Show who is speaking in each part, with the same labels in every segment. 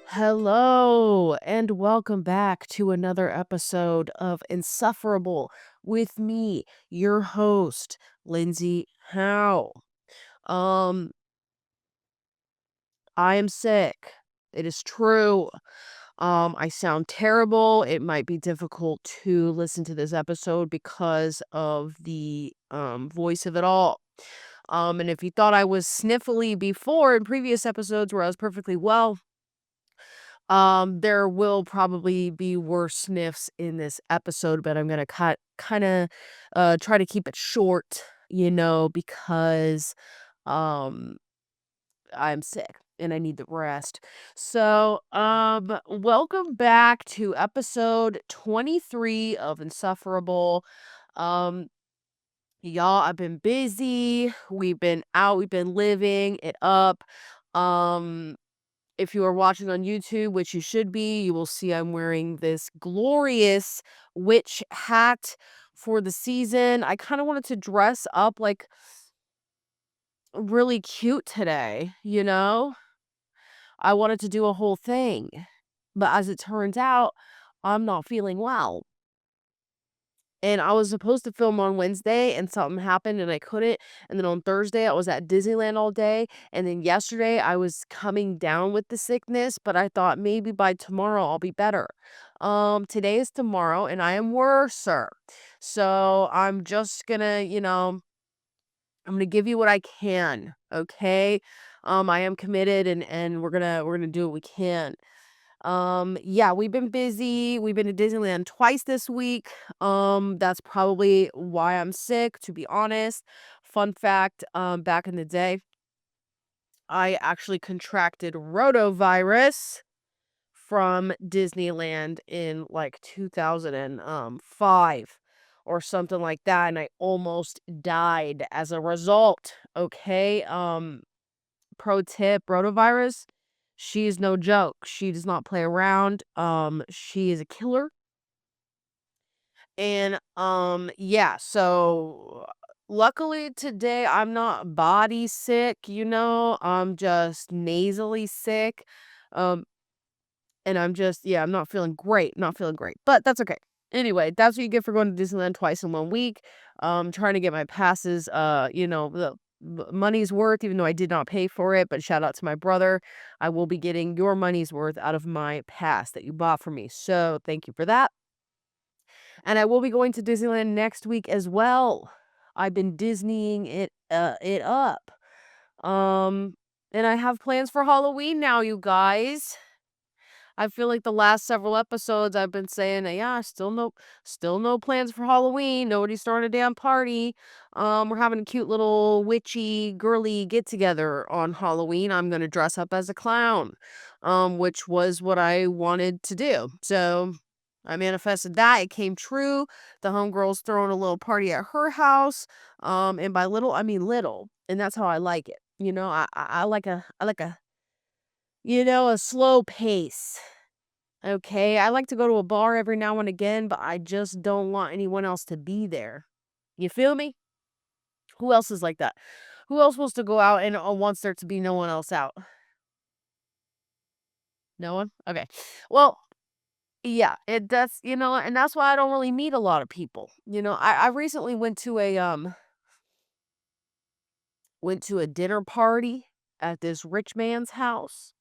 Speaker 1: Hello, and welcome back to another episode of Insufferable with me, your host, Lindsay. How? Um, I am sick. It is true. I sound terrible. It might be difficult to listen to this episode because of the voice of it all. And if you thought I was sniffly before in previous episodes where I was perfectly well, there will probably be worse sniffs in this episode, but I'm gonna cut kind of try to keep it short, because um I'm sick and I need the rest. So, welcome back to episode 23 of Insufferable. Um, y'all, I've been busy. We've been out, we've been living it up. Um, if you are watching on YouTube, which you should be, you will see I'm wearing this glorious witch hat for the season. I kind of wanted to dress up like really cute today. I wanted to do a whole thing. But as it turns out, I'm not feeling well. And I was supposed to film on Wednesday and something happened and I couldn't. And then on Thursday, I was at Disneyland all day. And then yesterday, I was coming down with the sickness, but I thought maybe by tomorrow I'll be better. Today is tomorrow and I am worser. So I'm just gonna, I'm gonna give you what I can. Okay. I am committed and we're gonna do what we can. Yeah, we've been busy. We've been to Disneyland twice this week. That's probably why I'm sick, to be honest. Fun fact, back in the day, I actually contracted rotavirus from Disneyland in like 2005 or something like that, and I almost died as a result. Okay. Pro tip, rotavirus, she is no joke. She does not play around. She is a killer. And yeah, so luckily today I'm not body sick. I'm just nasally sick. Um and I'm just, yeah, I'm not feeling great. Not feeling great. But that's okay. Anyway, that's what you get for going to Disneyland twice in 1 week. Trying to get my passes, the money's worth, even though I did not pay for it. But shout out to my brother. I will be getting your money's worth out of my pass that you bought for me. So thank you for that. And I will be going to Disneyland next week as well. I've been Disneying it up. Um, and I have plans for Halloween now, you guys. I feel like the last several episodes I've been saying, yeah, still no plans for Halloween. Nobody's throwing a damn party. We're having a cute little witchy girly get together on Halloween. I'm gonna dress up as a clown, which was what I wanted to do. So I manifested that. It came true. The homegirl's throwing a little party at her house. And by little, I mean little, and that's how I like it. I like a slow pace. Okay, I like to go to a bar every now and again, but I just don't want anyone else to be there. You feel me? Who else is like that? Who else wants to go out and wants there to be no one else out? No one? Okay. Well, yeah, and that's why I don't really meet a lot of people. I recently went to a dinner party at this rich man's house.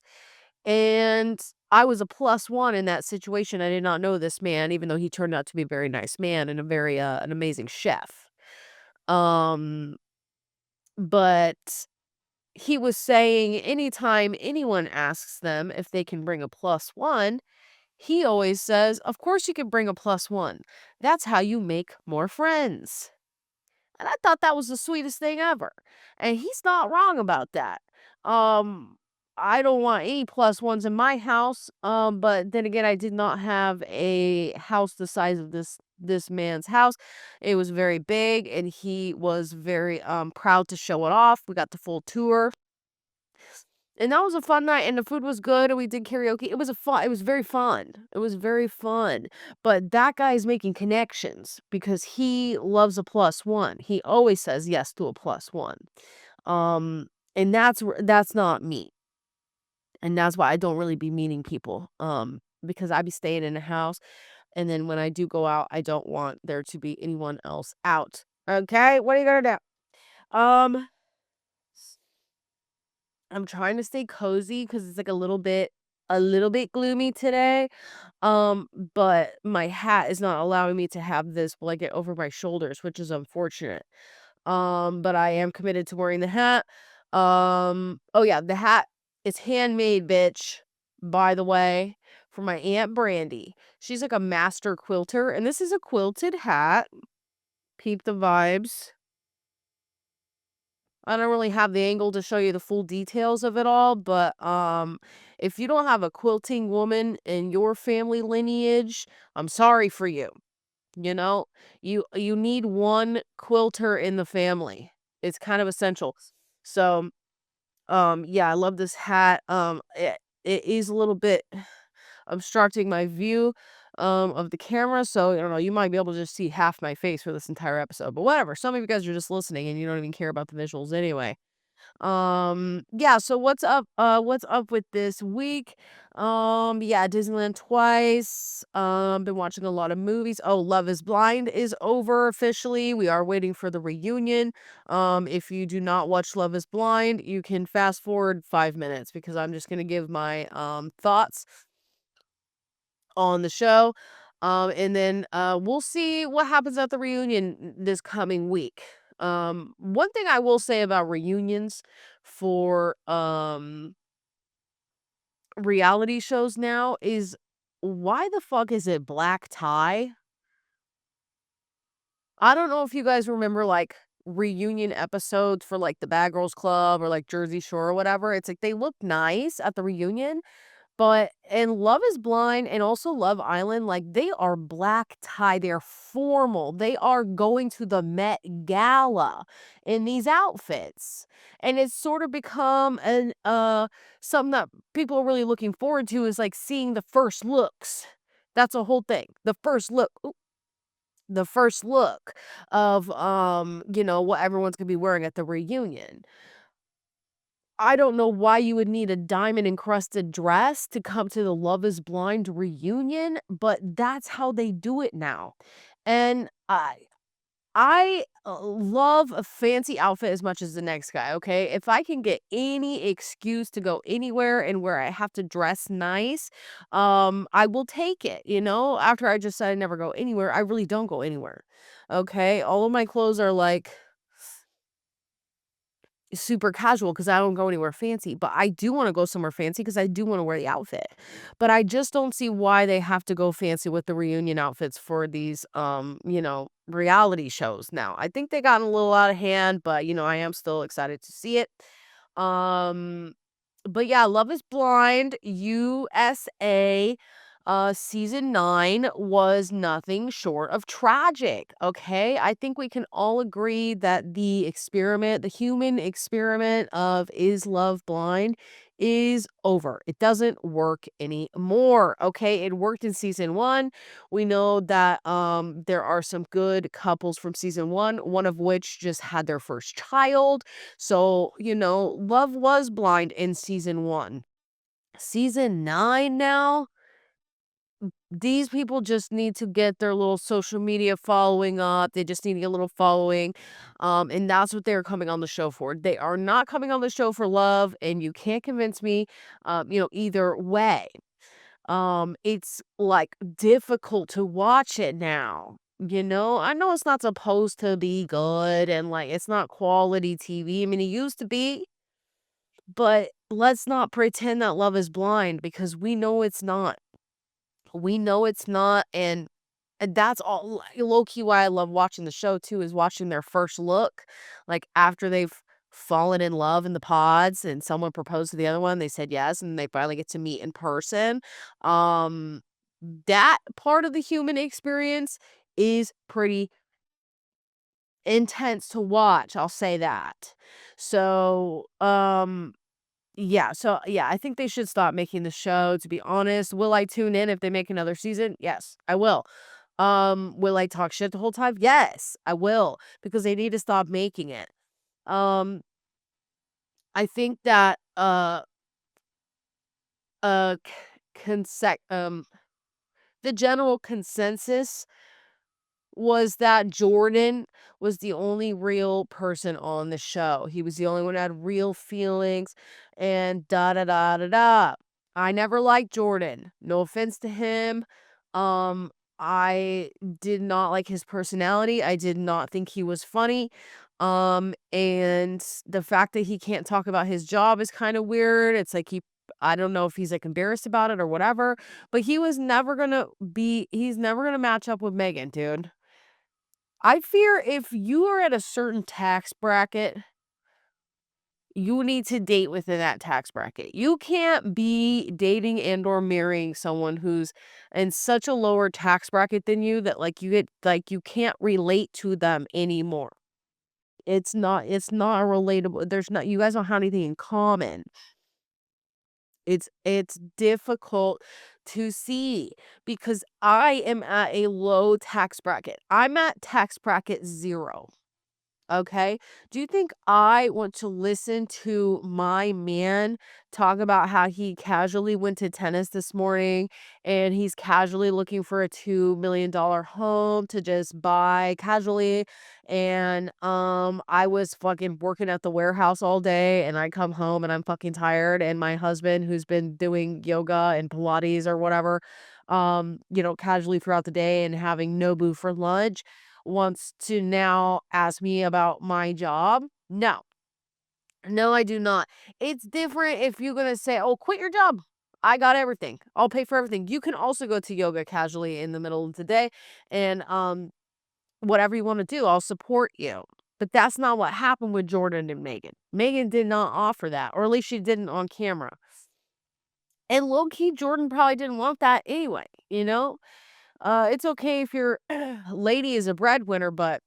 Speaker 1: And I was a plus one in that situation. I did not know this man, even though he turned out to be a very nice man and an amazing chef. Um, but he was saying anytime anyone asks them if they can bring a plus one, he always says, "Of course you can bring a plus one. That's how you make more friends." And I thought that was the sweetest thing ever. And he's not wrong about that. Um, I don't want any plus ones in my house. But then again, I did not have a house the size of this man's house. It was very big and he was very proud to show it off. We got the full tour. And that was a fun night, and the food was good, and we did karaoke. It was very fun. It was very fun. But that guy is making connections because he loves a plus one. He always says yes to a plus one. Um, and that's not me. And that's why I don't really be meeting people, because I be staying in the house, and then when I do go out, I don't want there to be anyone else out. Okay? What are you gonna do? I'm trying to stay cozy because it's, like, a little bit gloomy today, but my hat is not allowing me to have this blanket over my shoulders, which is unfortunate. But I am committed to wearing the hat. Oh yeah, the hat is handmade, bitch, by the way, from my Aunt Brandy. She's like a master quilter, and this is a quilted hat. Peep the vibes. I don't really have the angle to show you the full details of it all, but if you don't have a quilting woman in your family lineage, I'm sorry for you. You know, you need one quilter in the family. It's kind of essential. So, yeah, I love this hat. It is a little bit obstructing my view of the camera, so I don't know, you might be able to just see half my face for this entire episode. But whatever. Some of you guys are just listening and you don't even care about the visuals anyway. Yeah, so what's up with this week? Yeah, Disneyland twice. Been watching a lot of movies. Oh, Love is Blind is over officially. We are waiting for the reunion. If you do not watch Love is Blind, you can fast forward 5 minutes because I'm just going to give my thoughts on the show. And then we'll see what happens at the reunion this coming week. One thing I will say about reunions for reality shows now is why the fuck is it black tie? I don't know if you guys remember like reunion episodes for like the Bad Girls Club or like Jersey Shore or whatever. It's like they look nice at the reunion, but in Love is Blind and also Love Island, like, they are black tie, they're formal, they are going to the Met Gala in these outfits, and it's sort of become something that people are really looking forward to is, like, seeing the first looks. That's a whole thing. The first look of, what everyone's gonna be wearing at the reunion. I don't know why you would need a diamond encrusted dress to come to the Love is Blind reunion, but that's how they do it now. And I love a fancy outfit as much as the next guy, okay? If I can get any excuse to go anywhere and where I have to dress nice, I will take it, After I just said I never go anywhere, I really don't go anywhere. Okay? All of my clothes are like super casual because I don't go anywhere fancy, but I do wanna go somewhere fancy because I do wanna wear the outfit. But I just don't see why they have to go fancy with the reunion outfits for these, reality shows now. I think they gotten a little out of hand, but, I am still excited to see it. Um, but yeah, Love is Blind USA, season 9 was nothing short of tragic, okay? I think we can all agree that the human experiment of is love blind is over. It doesn't work anymore, okay? It worked in season 1. We know that there are some good couples from season 1, one of which just had their first child. So, love was blind in season 1. Season 9 now, these people just need to get their little social media following up. They just need to get a little following. And that's what they're coming on the show for. They are not coming on the show for love, and you can't convince me, either way. It's like difficult to watch it now. I know it's not supposed to be good and like it's not quality TV. I mean, it used to be, but let's not pretend that Love is Blind because we know it's not. We know it's not, and that's all low key why I love watching the show too, is watching their first look, like, after they've fallen in love in the pods and someone proposed to the other one, they said yes, and they finally get to meet in person. Um, that part of the human experience is pretty intense to watch, I'll say that. So, yeah, I think they should stop making the show, to be honest. Will I tune in if they make another season? Yes, I will. Will I talk shit the whole time? Yes, I will, because they need to stop making it. Um, I think that c consec the general consensus was that Jordan was the only real person on the show. He was the only one that had real feelings and da da da da da. I never liked Jordan. No offense to him. Um, I did not like his personality. I did not think he was funny. And the fact that he can't talk about his job is kind of weird. It's like I don't know if he's like embarrassed about it or whatever, but he's never gonna match up with Megan, dude. I fear if you are at a certain tax bracket, you need to date within that tax bracket. You can't be dating and or marrying someone who's in such a lower tax bracket than you that you can't relate to them anymore. It's not a relatable. There's not You guys don't have anything in common. It's difficult to see because I am at a low tax bracket. I'm at tax bracket 0. Okay. Do you think I want to listen to my man talk about how he casually went to tennis this morning and he's casually looking for a $2 million home to just buy casually? And I was fucking working at the warehouse all day and I come home and I'm fucking tired. And my husband, who's been doing yoga and Pilates or whatever, casually throughout the day and having Nobu for lunch wants to now ask me about my job. No. No, I do not. It's different if you're gonna say, "Oh, quit your job. I got everything. I'll pay for everything." You can also go to yoga casually in the middle of the day and whatever you want to do, I'll support you. But that's not what happened with Jordan and Megan. Megan did not offer that, or at least she didn't on camera. And low key, Jordan probably didn't want that anyway, you know? It's okay if your lady is a breadwinner, but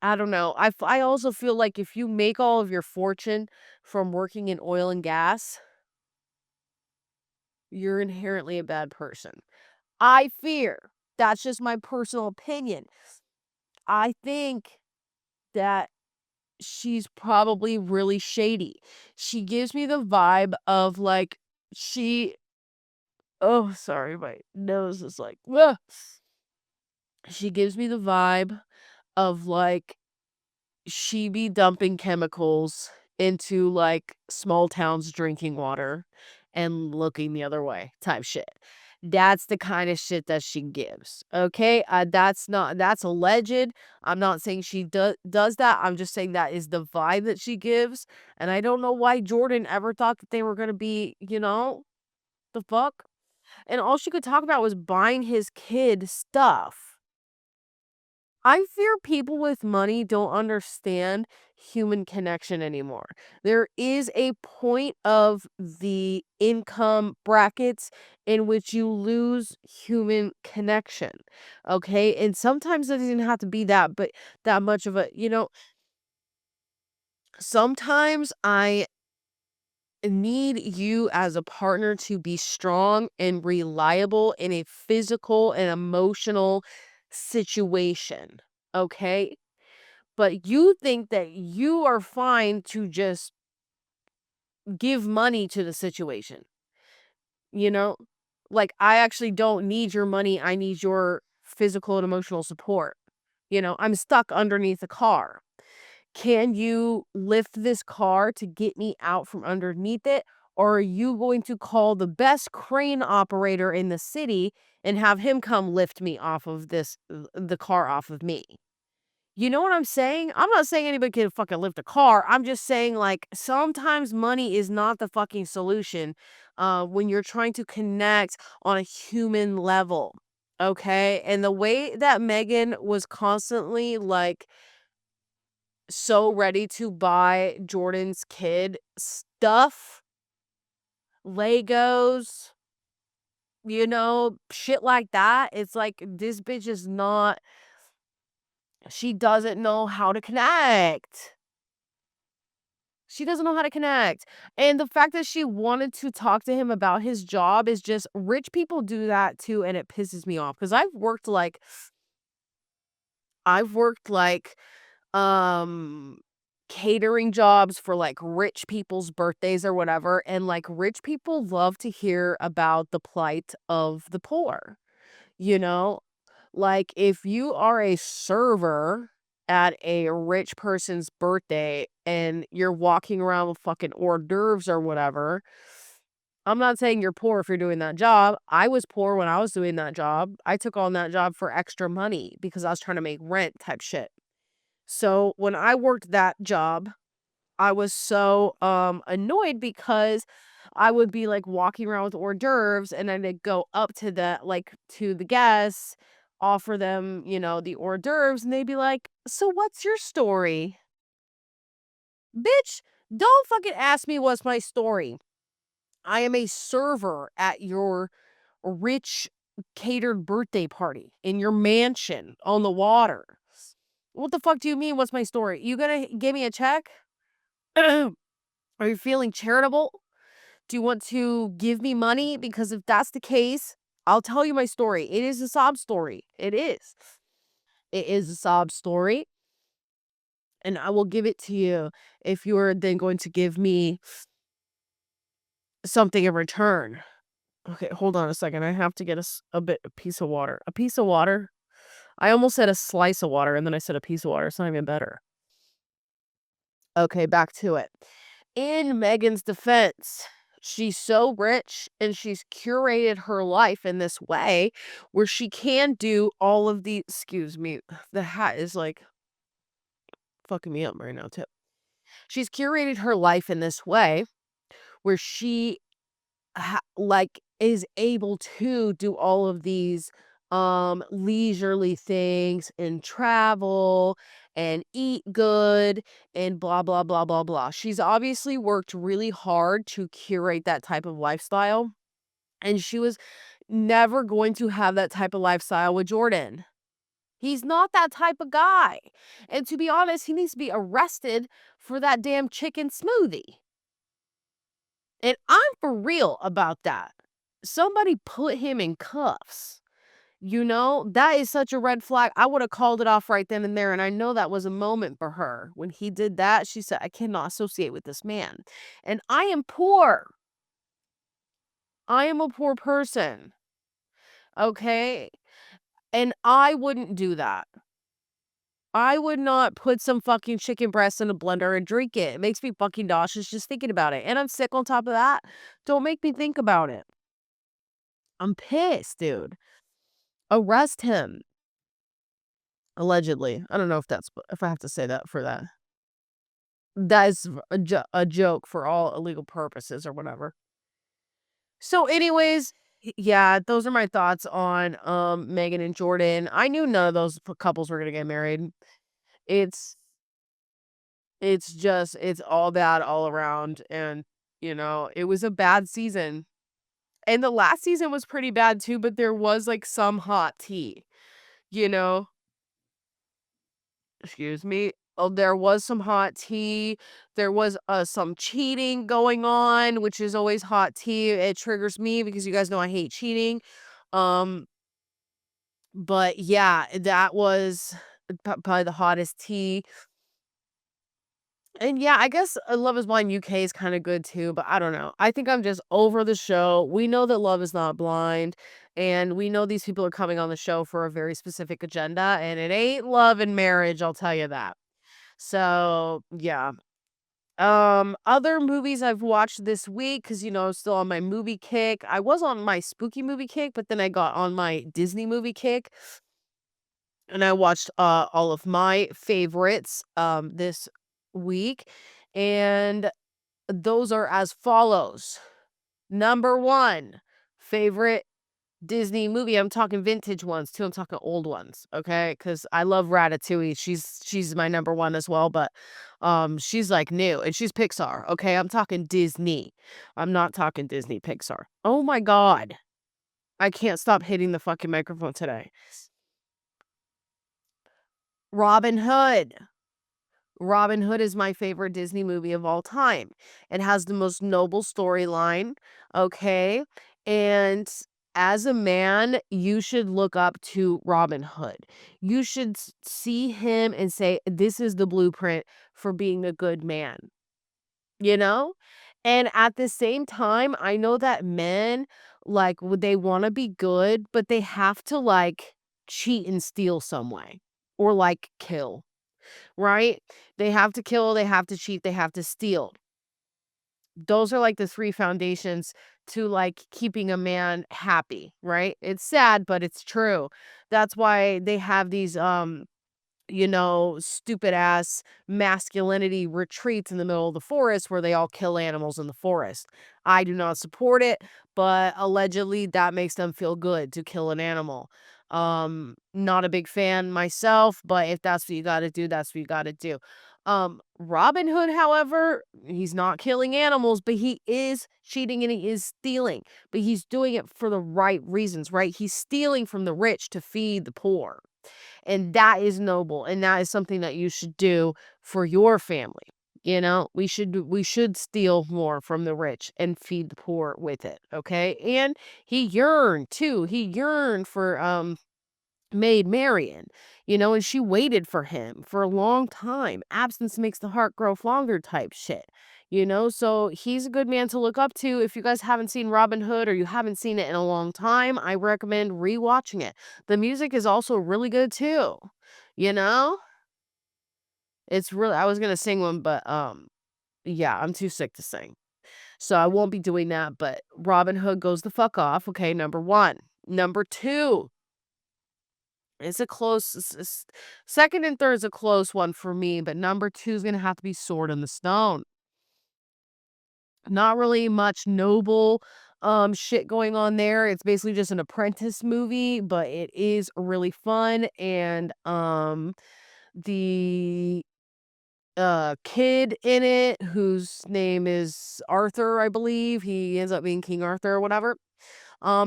Speaker 1: I don't know. I also feel like if you make all of your fortune from working in oil and gas, you're inherently a bad person. I fear. That's just my personal opinion. I think that she's probably really shady. She gives me the vibe of like she oh, sorry, my nose is like, ugh. She gives me the vibe of like she be dumping chemicals into, like, small towns drinking water and looking the other way type shit. That's the kinda shit that she gives, okay? That's alleged. I'm not saying she does that, I'm just saying that is the vibe that she gives, and I don't know why Jordan ever thought that they were gonna be, the fuck? And all she could talk about was buying his kid stuff. I fear people with money don't understand human connection anymore. There is a point of the income brackets in which you lose human connection. Okay? And sometimes it doesn't have to be but that much of sometimes I need you as a partner to be strong and reliable in a physical and emotional situation. Okay? But you think that you are fine to just give money to the situation, you know? Like, I actually don't need your money. I need your physical and emotional support. I'm stuck underneath a car. Can you lift this car to get me out from underneath it? Or are you going to call the best crane operator in the city and have him come lift me off of the car off of me? You know what I'm saying? I'm not saying anybody can fucking lift a car. I'm just saying, like, sometimes money is not the fucking solution when you're trying to connect on a human level. Okay. And the way that Megan was constantly like so ready to buy Jordan's kid stuff, Legos, shit like that. It's like this bitch is not, she doesn't know how to connect. She doesn't know how to connect. And the fact that she wanted to talk to him about his job is just rich people do that too, and it pisses me off because I've worked like um catering jobs for, like, rich people's birthdays or whatever, and, like, rich people love to hear about the plight of the poor, you know? Like, if you are a server at a rich person's birthday and you're walking around with fucking hors d'oeuvres or whatever, I'm not saying you're poor if you're doing that job. I was poor when I was doing that job. I took on that job for extra money because I was trying to make rent type shit. So, when I worked that job, I was so, annoyed because I would be, like, walking around with hors d'oeuvres, and then I'd go up to to the guests, offer them, the hors d'oeuvres, and they'd be like, "So what's your story?" Bitch, don't fucking ask me what's my story. I am a server at your rich catered birthday party in your mansion on the water. What the fuck do you mean, what's my story? You gonna give me a check? Are you feeling charitable? Do you want to give me money? Because if that's the case, I'll tell you my story. It is a sob story. It is. It is a sob story. And I will give it to you if you're then going to give me something in return. Okay, hold on a second. I have to get a piece of water. A piece of water? I almost said a slice of water and then I said a piece of water. It's not even better. Okay, back to it. In Megan's defense, she's so rich and she's curated her life in this way where she can do all of the excuse me, the hat is like fucking me up right now too. She's curated her life in this way where she is able to do all of these leisurely things and travel and eat good and blah blah blah blah blah. She's obviously worked really hard to curate that type of lifestyle, and she was never going to have that type of lifestyle with Jordan. He's not that type of guy. And to be honest, he needs to be arrested for that damn chicken smoothie. And I'm for real about that. Somebody put him in cuffs. That is such a red flag. I would have called it off right then and there. And I know that was a moment for her. When he did that, she said, I cannot associate with this man. And I am poor. I am a poor person. Okay. And I wouldn't do that. I would not put some fucking chicken breast in a blender and drink it. It makes me fucking nauseous just thinking about it. And I'm sick on top of that. Don't make me think about it. I'm pissed, dude. Arrest him. Allegedly. I don't know if I have to say that for that. That is a joke for all illegal purposes or whatever. So anyways, yeah, those are my thoughts on Megan and Jordan. I knew none of those couples were going to get married. It's it's all bad all around, and it was a bad season. And the last season was pretty bad too, but there was like some hot tea, you know? Excuse me. Oh, there was some hot tea. There was some cheating going on, which is always hot tea. It triggers me because you guys know I hate cheating. Um, but yeah, that was probably the hottest tea. And yeah, I guess Love is Blind UK is kind of good too, but I don't know. I think I'm just over the show. We know that Love is not blind, and we know these people are coming on the show for a very specific agenda, and it ain't love and marriage, I'll tell you that. So, yeah. Other movies I've watched this week cuz I'm still on my movie kick. I was on my spooky movie kick, but then I got on my Disney movie kick and I watched all of my favorites this week, and those are as follows. Number 1, favorite Disney movie. I'm talking vintage ones too. I'm talking old ones, okay? Because I love Ratatouille. She's my number 1 as well, but she's like new and she's Pixar, okay? I'm talking Disney. I'm not talking Disney Pixar. Oh my God. I can't stop hitting the fucking microphone today. Robin Hood. Robin Hood is my favorite Disney movie of all time. It has the most noble storyline, okay? And as a man, you should look up to Robin Hood. You should see him and say, "This is the blueprint for being a good man." You know? And at the same time, I know that men, like, they wanna be good, but they have to, like, cheat and steal some way or, like, kill, right? They have to kill, they have to cheat, they have to steal. Those are, like, the 3 foundations to, like, keeping a man happy, right? It's sad, but it's true. That's why they have these, stupid ass masculinity retreats in the middle of the forest where they all kill animals in the forest. I do not support it, but allegedly that makes them feel good to kill an animal. Not a big fan myself, but if that's what you got to do, that's what you got to do. Robin Hood, however, he's not killing animals, but he is cheating and he is stealing, but he's doing it for the right reasons, right? He's stealing from the rich to feed the poor. And that is noble, and that is something that you should do for your family. We should steal more from the rich and feed the poor with it, okay? And he yearned too. He yearned for Maid Marian, and she waited for him for a long time. Absence makes the heart grow fonder type shit. So he's a good man to look up to. If you guys haven't seen Robin Hood or you haven't seen it in a long time, I recommend rewatching it. The music is also really good too. You know? It's really I was gonna sing one, but yeah, I'm too sick to sing. So I won't be doing that, but Robin Hood goes the fuck off. Okay, number one. Number two. It's a close second and third is a close one for me, but number 2 is gonna have to be Sword in the Stone. Not really much noble, shit going on there. It's basically just an apprentice movie, but it is really fun, and, the, kid in it, whose name is Arthur, I believe, he ends up being King Arthur or whatever.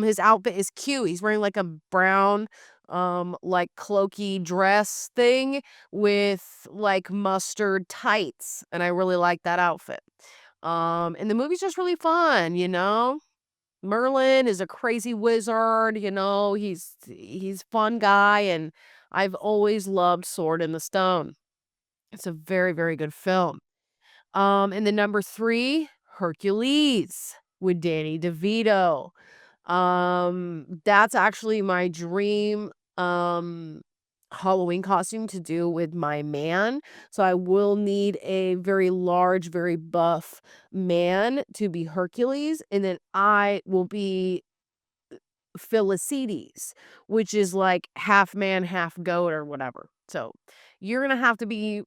Speaker 1: His outfit is cute. He's wearing like a brown, like cloaky dress thing with like mustard tights, and I really like that outfit. And the movie's just really fun. Merlin is a crazy wizard, he's fun guy, and I've always loved Sword in the Stone. It's a very, very good film. And then number 3, Hercules with Danny DeVito. That's actually my dream, Halloween costume to do with my man. So I will need a very large, very buff man to be Hercules, and then I will be Philicides, which is like half man, half goat or whatever. So you're gonna have to be,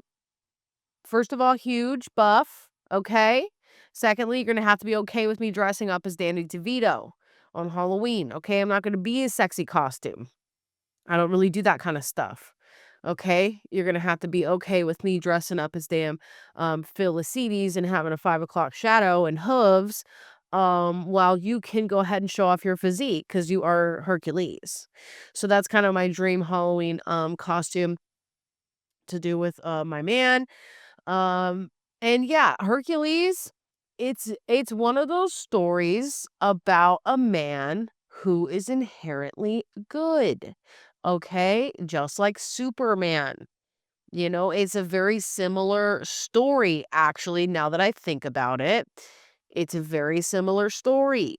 Speaker 1: first of all, huge, buff, okay? Secondly, you're gonna have to be okay with me dressing up as Danny DeVito on Halloween, okay? I'm not gonna be a sexy costume. I don't really do that kind of stuff. Okay? You're gonna have to be okay with me dressing up as damn Philicides and having a 5 o'clock shadow and hooves. While you can go ahead and show off your physique because you are Hercules. So that's kind of my dream Halloween costume to do with my man. Um, and yeah, Hercules, it's one of those stories about a man who is inherently good. Okay? Just like Superman. It's a very similar story actually now that I think about it. It's a very similar story.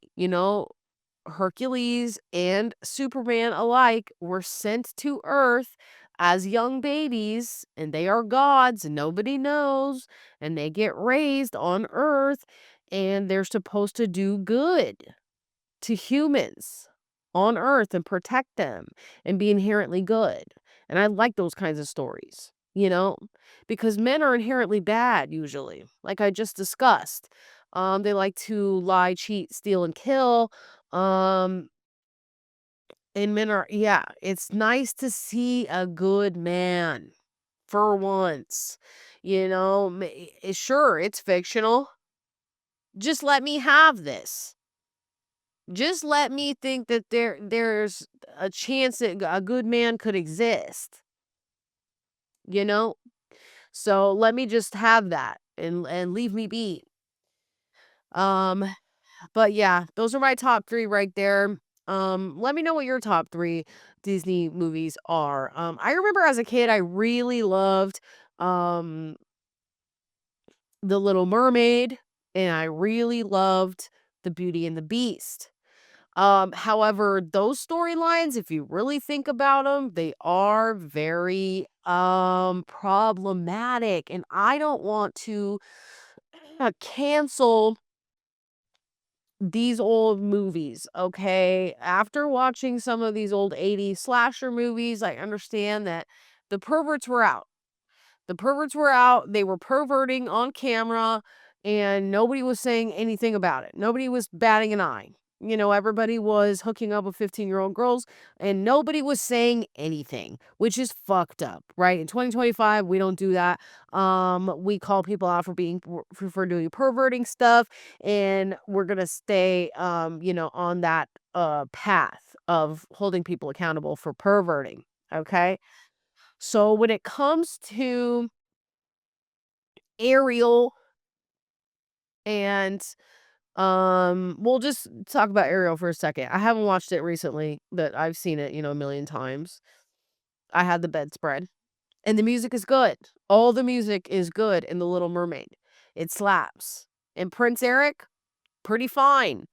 Speaker 1: Hercules and Superman alike were sent to Earth as young babies, and they are gods, and nobody knows, and they get raised on Earth, and they're supposed to do good to humans on Earth and protect them and be inherently good. And I like those kinds of stories, because men are inherently bad usually, like I just discussed. They like to lie, cheat, steal, and kill. Um, and men are, yeah, it's nice to see a good man for once. Sure, it's fictional. Just let me have this. Just let me think that there's a chance that a good man could exist, you know? So let me just have that and leave me be. Um, but yeah, those are my top 3 right there. Let me know what your top 3 Disney movies are. I remember as a kid, I really loved, um, The Little Mermaid, and I really loved The Beauty and the Beast. However, those storylines, if you really think about them, they are very, problematic, and I don't want to, cancel these old movies, okay? After watching some of these old 80s slasher movies, I understand that the perverts were out. The perverts were out, they were perverting on camera, and nobody was saying anything about it. Nobody was batting an eye. Everybody was hooking up with 15-year-old girls, and nobody was saying anything, which is fucked up, right? In 2025, we don't do that. We call people out for for doing perverting stuff, and we're gonna stay, on that path of holding people accountable for perverting. Okay. So when it comes to Ariel and we'll just talk about Ariel for a second. I haven't watched it recently, but I've seen it, a million times. I had the bedspread. And the music is good. All the music is good in The Little Mermaid. It slaps. And Prince Eric, pretty fine.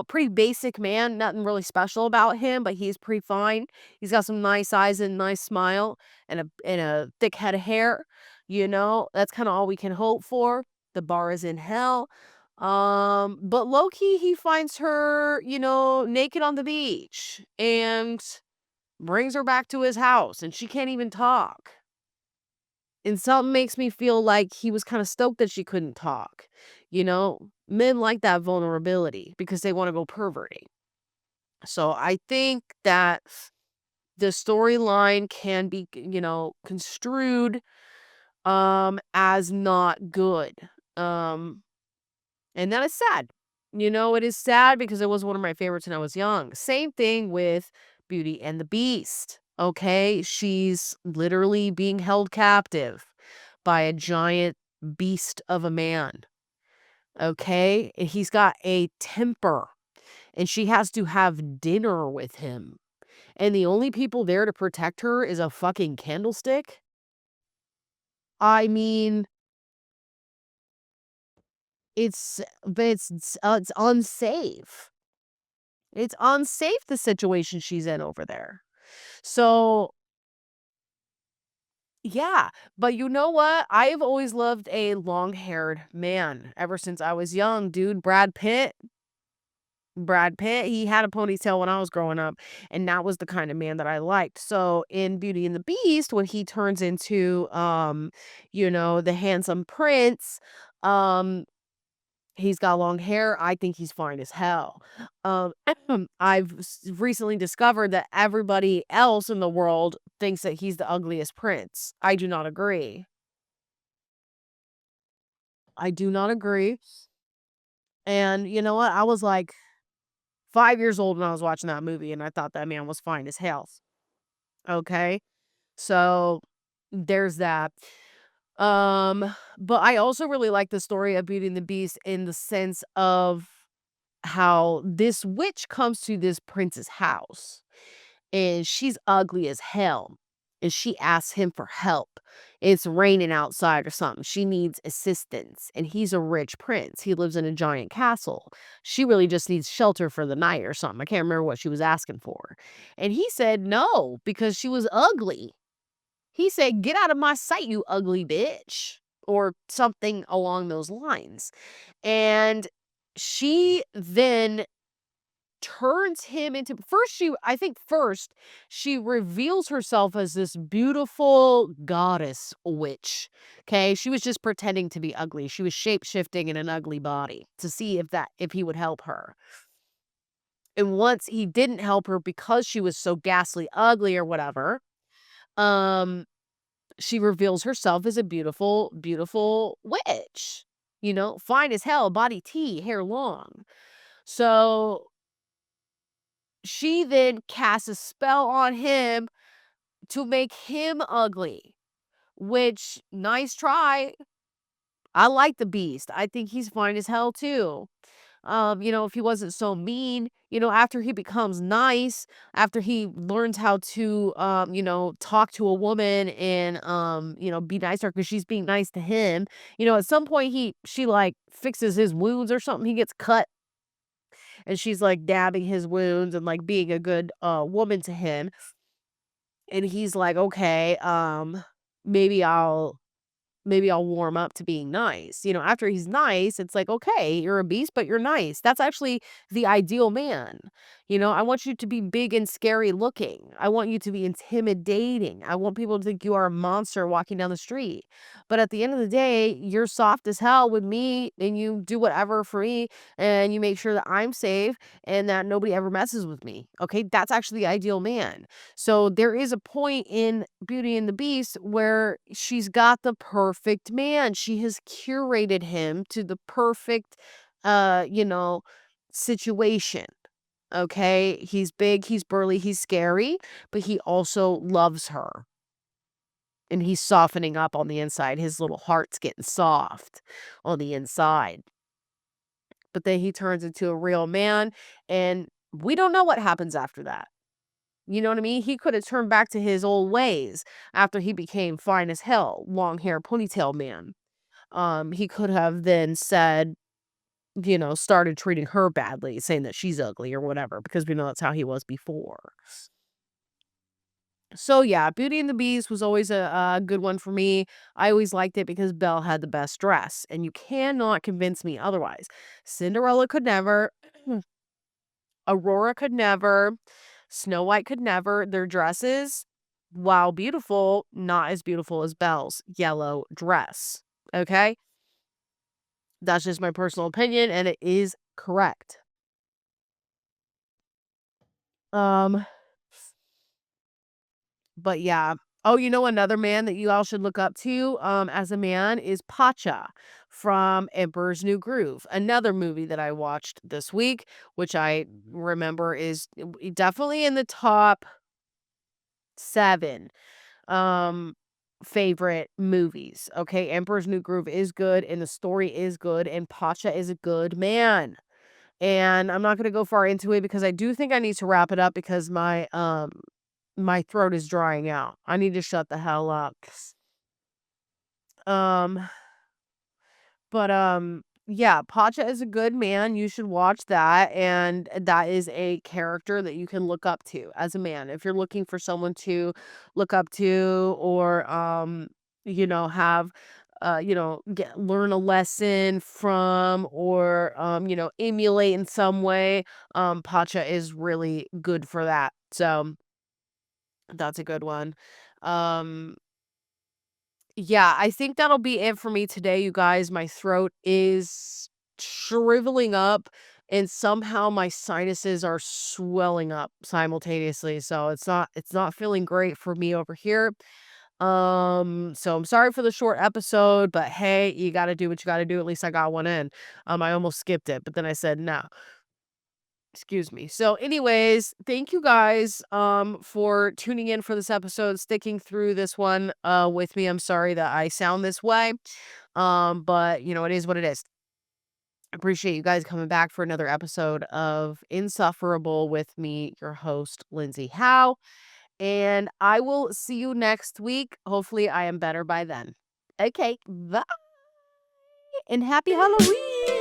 Speaker 1: Pretty basic man, nothing really special about him, but he's pretty fine. He's got some nice eyes and nice smile and a thick head of hair. That's kind of all we can hope for. The bar is in hell. But Loki, he finds her, naked on the beach and brings her back to his house, and she can't even talk. And something makes me feel like he was kinda stoked that she couldn't talk, Men like that vulnerability because they wanna go perverting. So I think that the storyline can be, construed, as not good. Um, and that is sad. It is sad because it was one of my favorites when I was young. Same thing with Beauty and the Beast, okay? She's literally being held captive by a giant beast of a man, okay? And he's got a temper, and she has to have dinner with him. And the only people there to protect her is a fucking candlestick? I mean, it's unsafe. It's unsafe the situation she's in over there. So, yeah, but you know what? I've always loved a long-haired man ever since I was young, dude. Brad Pitt, he had a ponytail when I was growing up, and that was the kind of man that I liked. So, in Beauty and the Beast, when he turns into, the handsome prince, um he's got long hair. I think he's fine as hell. Um, I've recently discovered that everybody else in the world thinks that he's the ugliest prince. I do not agree. I do not agree. And you know what? I was like 5 years old when I was watching that movie, and I thought that man was fine as hell. Okay. So there's that. But I also really like the story of Beauty and the Beast in the sense of how this witch comes to this prince's house, and she's ugly as hell, and she asks him for help. It's raining outside or something. She needs assistance, and he's a rich prince. He lives in a giant castle. She really just needs shelter for the night or something. I can't remember what she was asking for. And he said no because she was ugly. He said, "Get out of my sight, you ugly bitch," or something along those lines. And she then turns him into first she reveals herself as this beautiful goddess witch. Okay? She was just pretending to be ugly. She was shape-shifting in an ugly body to see if he would help her. And once he didn't help her because she was so ghastly ugly or whatever, um she reveals herself as a beautiful, beautiful witch. Fine as hell, body T, hair long. So she then casts a spell on him to make him ugly, which, nice try. I like the beast. I think he's fine as hell too. if he wasn't so mean, after he becomes nice, after he learns how to, talk to a woman and, be nicer because she's being nice to him, at some point she like fixes his wounds or something. He gets cut and she's like dabbing his wounds and like being a good woman to him. And he's like, okay, maybe I'll warm up to being nice. After he's nice, it's like, okay, you're a beast, but you're nice. That's actually the ideal man. I want you to be big and scary looking. I want you to be intimidating. I want people to think you are a monster walking down the street. But at the end of the day, you're soft as hell with me and you do whatever for me and you make sure that I'm safe and that nobody ever messes with me. Okay. That's actually the ideal man. So there is a point in Beauty and the Beast where she's got the perfect man. She has curated him to the perfect situation. Okay? He's big, he's burly, he's scary, but he also loves her. And he's softening up on the inside. His little heart's getting soft on the inside. But then he turns into a real man and we don't know what happens after that. You know what I mean? He could have turned back to his old ways after he became fine as hell, long hair ponytail man. He could have then said, started treating her badly, saying that she's ugly or whatever, because we know that's how he was before. So yeah, Beauty and the Beast was always a good one for me. I always liked it because Belle had the best dress, and you cannot convince me otherwise. Cinderella could never. Aurora could never. Snow White could never. Their dresses, while beautiful, not as beautiful as Belle's yellow dress. Okay? That's just my personal opinion, and it is correct. Um, but yeah. Oh, another man that you all should look up to, as a man is Pacha from Emperor's New Groove. Another movie that I watched this week, which I remember is definitely in the top 7 um favorite movies. Okay, Emperor's New Groove is good and the story is good and Pacha is a good man. And I'm not going to go far into it because I do think I need to wrap it up because my throat is drying out. I need to shut the hell up. Um But yeah, Pacha is a good man. You should watch that. And that is a character that you can look up to as a man. If you're looking for someone to look up to or have learn a lesson from or emulate in some way, Pacha is really good for that. So that's a good one. Um yeah, I think that'll be it for me today, you guys. My throat is shriveling up and somehow my sinuses are swelling up simultaneously. So it's not feeling great for me over here. So I'm sorry for the short episode, but hey, you got to do what you got to do. At least I got one in. I almost skipped it, but then I said no. Excuse me. So anyways, thank you guys for tuning in for this episode, sticking through this one with me. I'm sorry that I sound this way. But it is what it is. Appreciate you guys coming back for another episode of Insufferable with me, your host, Lindsay Howe. And I will see you next week. Hopefully I am better by then. Okay, bye and happy Halloween.